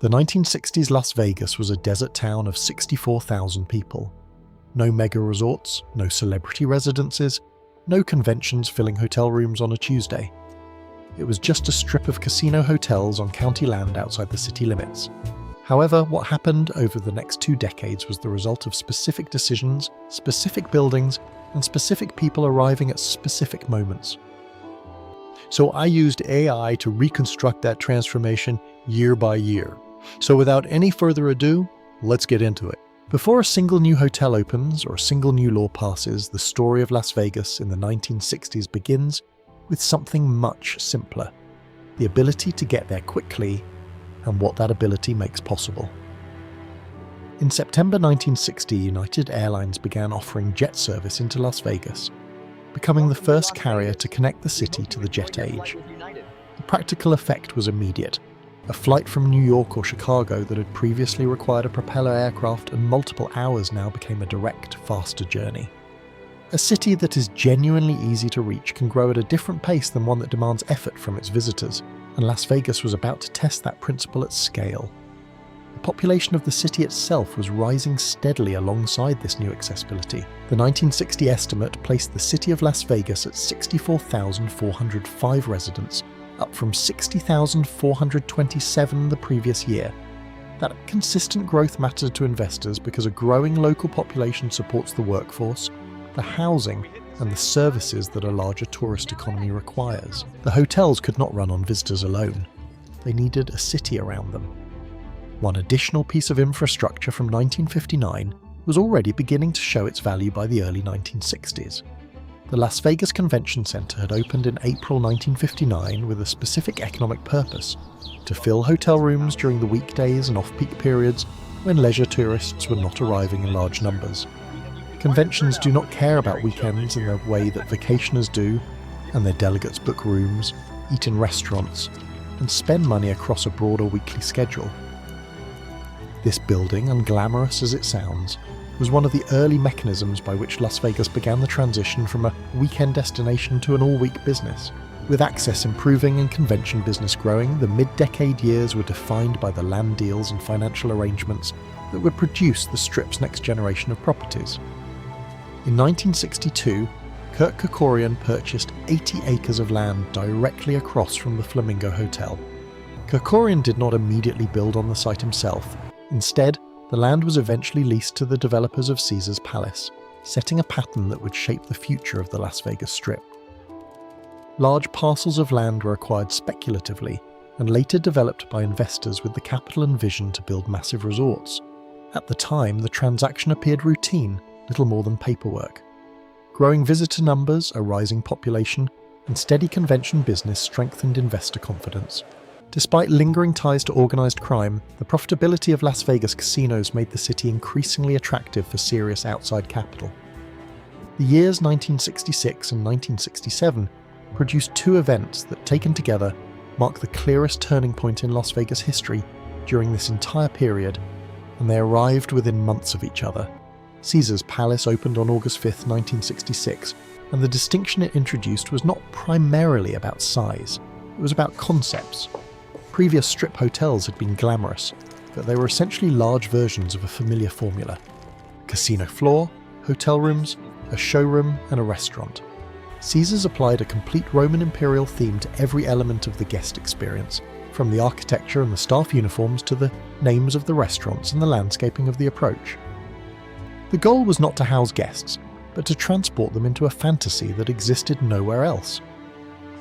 The 1960s Las Vegas was a desert town of 64,000 people. No mega resorts, no celebrity residences, no conventions filling hotel rooms on a Tuesday. It was just a strip of casino hotels on county land outside the city limits. However, what happened over the next 2 decades was the result of specific decisions, specific buildings, and specific people arriving at specific moments. So I used AI to reconstruct that transformation year by year. So without any further ado, let's get into it. Before a single new hotel opens or a single new law passes, the story of Las Vegas in the 1960s begins with something much simpler: the ability to get there quickly and what that ability makes possible. In September 1960, United Airlines began offering jet service into Las Vegas, becoming the first carrier to connect the city to the jet age. The practical effect was immediate. A flight from New York or Chicago that had previously required a propeller aircraft and multiple hours now became a direct, faster journey. A city that is genuinely easy to reach can grow at a different pace than one that demands effort from its visitors, and Las Vegas was about to test that principle at scale. The population of the city itself was rising steadily alongside this new accessibility. The 1960 estimate placed the city of Las Vegas at 64,405 residents, up from 60,427 the previous year. That consistent growth mattered to investors because a growing local population supports the workforce, the housing, and the services that a larger tourist economy requires. The hotels could not run on visitors alone. They needed a city around them. One additional piece of infrastructure from 1959 was already beginning to show its value by the early 1960s. The Las Vegas Convention Center had opened in April 1959 with a specific economic purpose: to fill hotel rooms during the weekdays and off-peak periods when leisure tourists were not arriving in large numbers. Conventions do not care about weekends in the way that vacationers do, and their delegates book rooms, eat in restaurants, and spend money across a broader weekly schedule. This building, unglamorous as it sounds, was one of the early mechanisms by which Las Vegas began the transition from a weekend destination to an all-week business. With access improving and convention business growing, the mid-decade years were defined by the land deals and financial arrangements that would produce the Strip's next generation of properties. In 1962, Kurt Kerkorian purchased 80 acres of land directly across from the Flamingo Hotel. Kerkorian did not immediately build on the site himself. Instead, the land was eventually leased to the developers of Caesar's Palace, setting a pattern that would shape the future of the Las Vegas Strip. Large parcels of land were acquired speculatively and later developed by investors with the capital and vision to build massive resorts. At the time, the transaction appeared routine, little more than paperwork. Growing visitor numbers, a rising population, and steady convention business strengthened investor confidence. Despite lingering ties to organised crime, the profitability of Las Vegas casinos made the city increasingly attractive for serious outside capital. The years 1966 and 1967 produced 2 events that, taken together, mark the clearest turning point in Las Vegas history during this entire period, and they arrived within months of each other. Caesar's Palace opened on August 5, 1966, and the distinction it introduced was not primarily about size, it was about concepts. Previous Strip hotels had been glamorous, but they were essentially large versions of a familiar formula: casino floor, hotel rooms, a showroom, and a restaurant. Caesars applied a complete Roman imperial theme to every element of the guest experience, from the architecture and the staff uniforms to the names of the restaurants and the landscaping of the approach. The goal was not to house guests, but to transport them into a fantasy that existed nowhere else.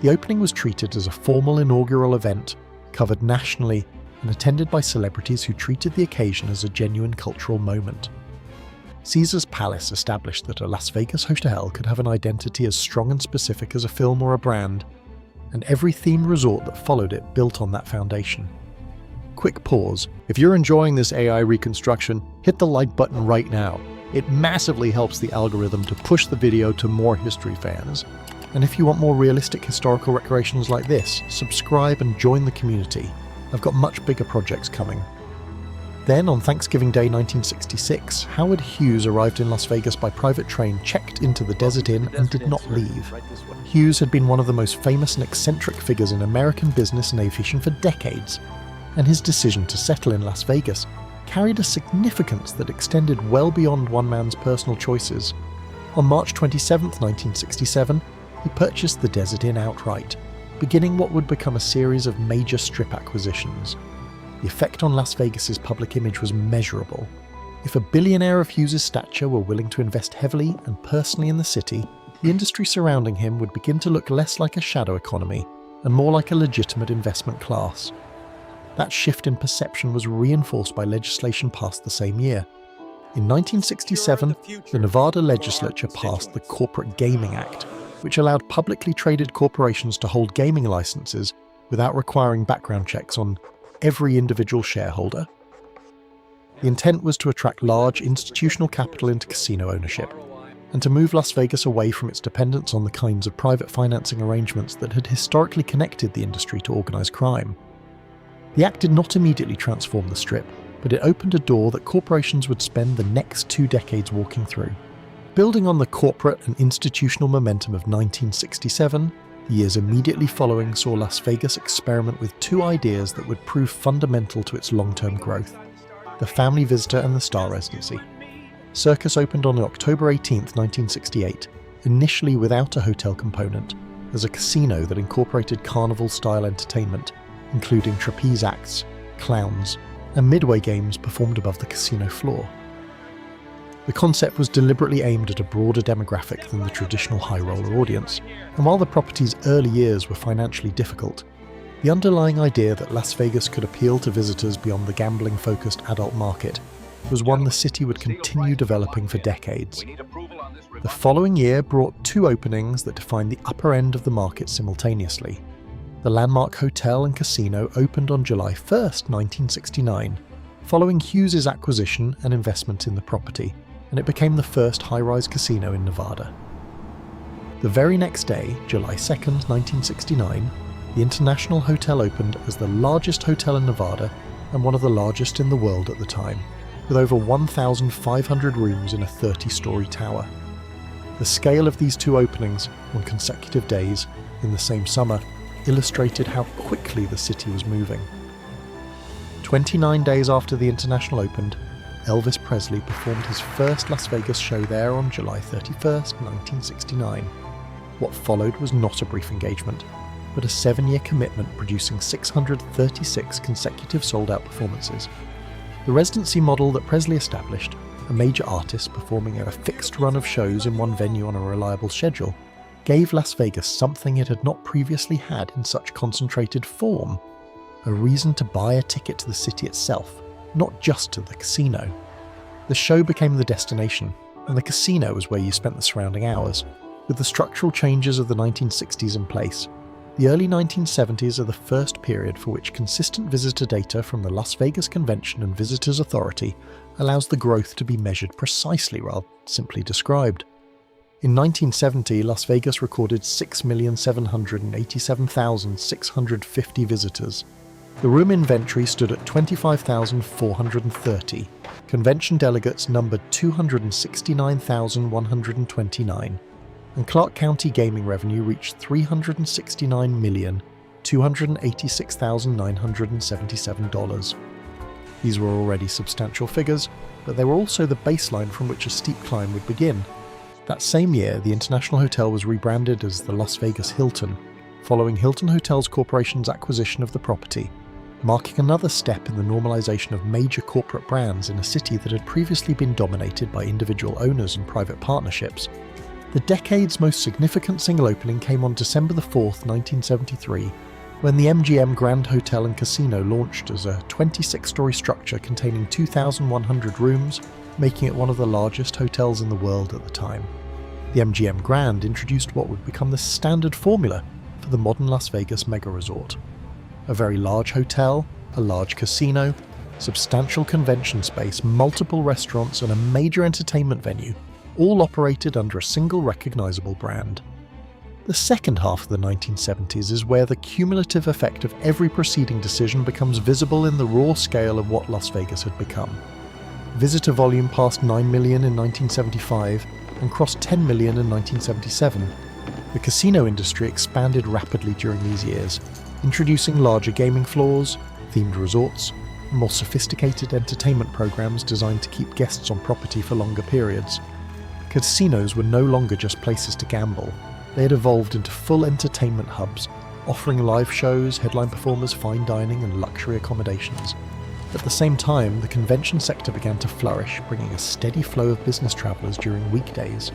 The opening was treated as a formal inaugural event, covered nationally and attended by celebrities who treated the occasion as a genuine cultural moment. Caesar's Palace established that a Las Vegas hotel could have an identity as strong and specific as a film or a brand, and every themed resort that followed it built on that foundation. Quick pause. If you're enjoying this AI reconstruction, hit the like button right now. It massively helps the algorithm to push the video to more history fans. And if you want more realistic historical recreations like this, subscribe and join the community. I've got much bigger projects coming. Then, on Thanksgiving Day 1966, Howard Hughes arrived in Las Vegas by private train, checked into the Desert Inn, and did not leave. Hughes had been one of the most famous and eccentric figures in American business and aviation for decades. and his decision to settle in Las Vegas carried a significance that extended well beyond one man's personal choices. On March 27, 1967, he purchased the Desert Inn outright, beginning what would become a series of major strip acquisitions. The effect on Las Vegas's public image was measurable. If a billionaire of Hughes' stature were willing to invest heavily and personally in the city, the industry surrounding him would begin to look less like a shadow economy and more like a legitimate investment class. That shift in perception was reinforced by legislation passed the same year. In 1967, the Nevada legislature passed the Corporate Gaming Act, which allowed publicly traded corporations to hold gaming licenses without requiring background checks on every individual shareholder. The intent was to attract large institutional capital into casino ownership, and to move Las Vegas away from its dependence on the kinds of private financing arrangements that had historically connected the industry to organized crime. The act did not immediately transform the Strip, but it opened a door that corporations would spend the next 2 decades walking through. Building on the corporate and institutional momentum of 1967, the years immediately following saw Las Vegas experiment with 2 ideas that would prove fundamental to its long-term growth: the family visitor and the star residency. Circus opened on October 18, 1968, initially without a hotel component, as a casino that incorporated carnival-style entertainment, including trapeze acts, clowns, and midway games performed above the casino floor. The concept was deliberately aimed at a broader demographic than the traditional high-roller audience, and while the property's early years were financially difficult, the underlying idea that Las Vegas could appeal to visitors beyond the gambling-focused adult market was one the city would continue developing for decades. The following year brought 2 openings that defined the upper end of the market simultaneously. The Landmark Hotel and Casino opened on July 1, 1969, following Hughes' acquisition and investment in the property, and it became the first high-rise casino in Nevada. The very next day, July 2, 1969, the International Hotel opened as the largest hotel in Nevada and one of the largest in the world at the time, with over 1,500 rooms in a 30-story tower. The scale of these 2 openings on consecutive days in the same summer illustrated how quickly the city was moving. 29 days after the International opened, Elvis Presley performed his first Las Vegas show there on July 31, 1969. What followed was not a brief engagement, but a 7-year commitment producing 636 consecutive sold-out performances. The residency model that Presley established, a major artist performing at a fixed run of shows in one venue on a reliable schedule, gave Las Vegas something it had not previously had in such concentrated form: a reason to buy a ticket to the city itself, not just to the casino. The show became the destination, and the casino was where you spent the surrounding hours. With the structural changes of the 1960s in place, the early 1970s are the first period for which consistent visitor data from the Las Vegas Convention and Visitors Authority allows the growth to be measured precisely rather than simply described. In 1970, Las Vegas recorded 6,787,650 visitors. The room inventory stood at 25,430. Convention delegates numbered 269,129. And Clark County gaming revenue reached $369,286,977. These were already substantial figures, but they were also the baseline from which a steep climb would begin. That same year, the International Hotel was rebranded as the Las Vegas Hilton, following Hilton Hotels Corporation's acquisition of the property, marking another step in the normalization of major corporate brands in a city that had previously been dominated by individual owners and private partnerships. The decade's most significant single opening came on December 4, 1973, when the MGM Grand Hotel and Casino launched as a 26-story structure containing 2,100 rooms, making it one of the largest hotels in the world at the time. The MGM Grand introduced what would become the standard formula for the modern Las Vegas mega resort. A very large hotel, a large casino, substantial convention space, multiple restaurants, and a major entertainment venue, all operated under a single recognizable brand. The second half of the 1970s is where the cumulative effect of every preceding decision becomes visible in the raw scale of what Las Vegas had become. Visitor volume passed 9 million in 1975 and crossed 10 million in 1977. The casino industry expanded rapidly during these years, introducing larger gaming floors, themed resorts, and more sophisticated entertainment programs designed to keep guests on property for longer periods. Casinos were no longer just places to gamble. They had evolved into full entertainment hubs, offering live shows, headline performers, fine dining, and luxury accommodations. At the same time, the convention sector began to flourish, bringing a steady flow of business travelers during weekdays.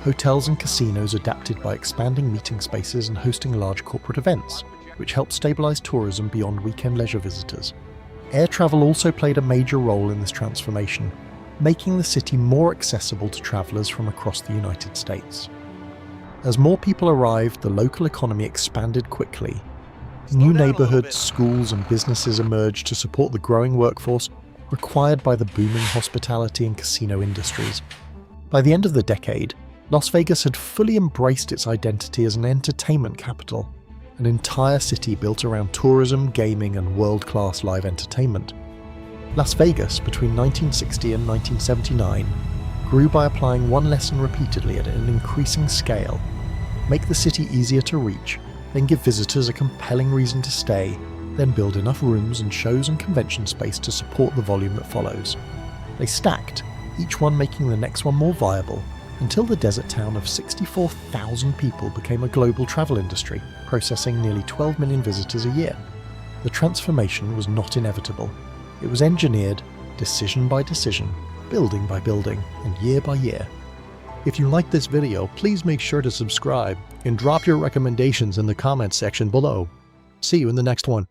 Hotels and casinos adapted by expanding meeting spaces and hosting large corporate events, which helped stabilize tourism beyond weekend leisure visitors. Air travel also played a major role in this transformation, making the city more accessible to travelers from across the United States. As more people arrived, the local economy expanded quickly. New neighborhoods, schools, and businesses emerged to support the growing workforce required by the booming hospitality and casino industries. By the end of the decade, Las Vegas had fully embraced its identity as an entertainment capital, an entire city built around tourism, gaming, and world-class live entertainment. Las Vegas, between 1960 and 1979, grew by applying one lesson repeatedly at an increasing scale: make the city easier to reach, then give visitors a compelling reason to stay, then build enough rooms and shows and convention space to support the volume that follows. They stacked, each one making the next one more viable, until the desert town of 64,000 people became a global travel industry, processing nearly 12 million visitors a year. The transformation was not inevitable. It was engineered, decision by decision, building by building, and year by year. If you liked this video, please make sure to subscribe and drop your recommendations in the comments section below. See you in the next one.